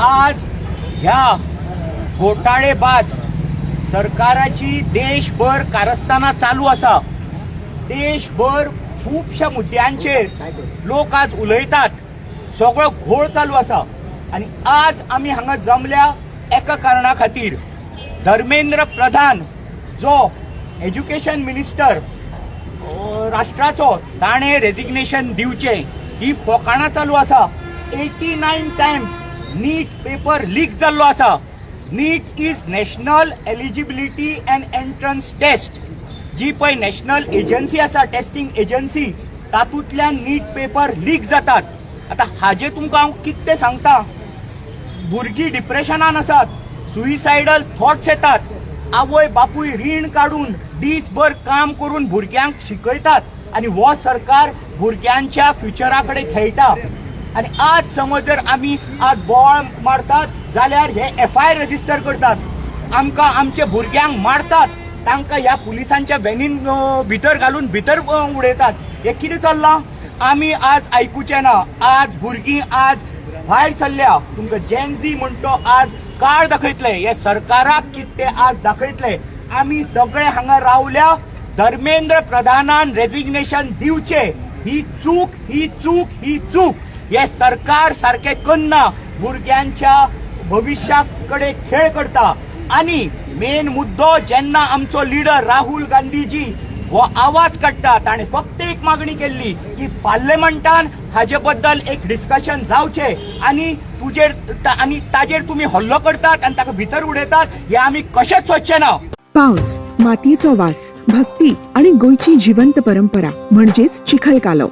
आज ह्या घोटाळेबाज सरकाराची देशभर कारस्थाना चालू असा. देशभर खूपशा मुद्द्यांचेर लोक आज उलयतात. सगळो घोळ चालू असा आणि आज आमी हांगा जमल्या एका कारणां खातीर. धर्मेंद्र प्रधान जो एज्युकेशन मिनिस्टर राष्ट्राचो ताणे रेजिग्नेशन दिवचे ही फोकाणां चालू असा. 89 टायम्स नीट पेपर लीक जाल्लो असा. NEET is national eligibility and entrance test, जी पळय नॅशनल एजन्सी आसा, टेस्टिंग एजन्सी, तातूंतल्यान नीट पेपर लीक जातात. आता हाजे तुमकां हांव कितें सांगता. भुरगीं डिप्रेशनान आसात, सुइसायडल थॉट्स येतात. आवय बापूय रीण काढून दीसभर काम करून भुरग्यांक शिकयतात आणि हो सरकार भुरग्यांच्या फ्युचराकडे खेळटा. आणि आज समज जर आमी आज बोवाळ मारतात जाल्यार हे FIR रजिस्टर करतात. आमकां आमच्या भुरग्यांक मारतात, तांकां ह्या पुलिसांच्या व्हॅनीन भितर घालून भितर उडयतात. हे कितें चल्लां? आमी आज आयकुचे ना. आज भुरगीं आज भायर सरल्या. तुमकां जेनझी म्हणतो आज कार्ड दाखयतले. हे सरकाराक कितें आज दाखयतले. आमी सगळे हांगा रावल्या. धर्मेंद्र प्रधानान रेजिग्नेशन दिवचे. ही चूक, ही चूक, ही चूक. हे सरकार सारखे करना. भुरग्यांच्या भविष्याकडे खेळ करता. आणि मेन मुद्दो जेन्ना आमचो लिडर राहुल गांधीजी हो आवाज काडटा, ताणे फक्त एक मागणी केल्ली की पार्लिमेंटान हाजे बद्दल एक डिस्कशन जावचे आणि ताजेर तुम्ही हल्लो करतात आणि ताका भितर उडयतात. हे आमी कशेच सोदचे ना. पावस, मातयेचो वास, भक्ती आणि गोयची जिवंत परंपरा म्हणजेच चिखलकालो.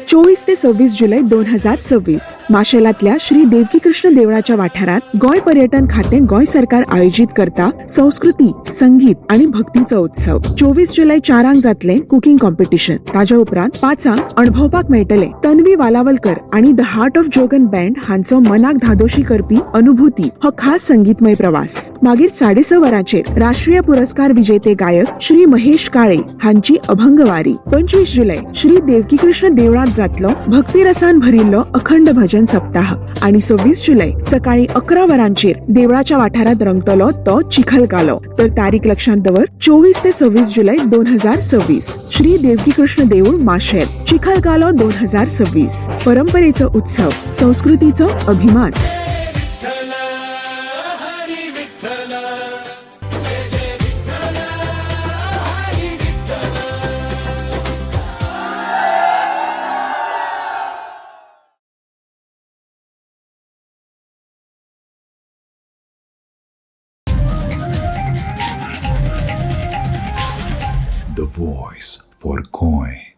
24 ते 26 जुलै 2026 माशेलातल्या श्री देवकी कृष्ण देवळाच्या वाठारात गोय पर्यटन खाते गोय सरकार आयोजित करता संस्कृती, संगीत आणि भक्तीचो उत्सव. 24 जुलै 4 जातले कुकिंग कॉम्पिटिशन. ताज्या उपरांत 5 अणभवपाक मेळटले तन्वी वालावलकर आणि द हार्ट ऑफ जोगन बँड हांचो मनाक धादोशी करपी अनुभूती हो खास संगीतमय प्रवास. मागीर 6:30 वरांचेर राष्ट्रीय पुरस्कार विजेते गायक श्री महेश काळे हांची अभंगवारी. 25 जुलै श्री देवकी कृष्ण देवळात जातलो भक्तिरसान भरिल्लो अखंड भजन सप्ताह. आणि 26 जुलै सकाळी 11 वरांचेर देवळाच्या वाठारात रंगतलो तो चिखलकालो. तर तारीख लक्षात दवर 24 ते 26 जुलै 2026 श्री देवकी कृष्ण देऊळ माशेल. चिखलकालो 2026 परंपरेचो उत्सव, संस्कृतीचो अभिमान. The voice for Goy.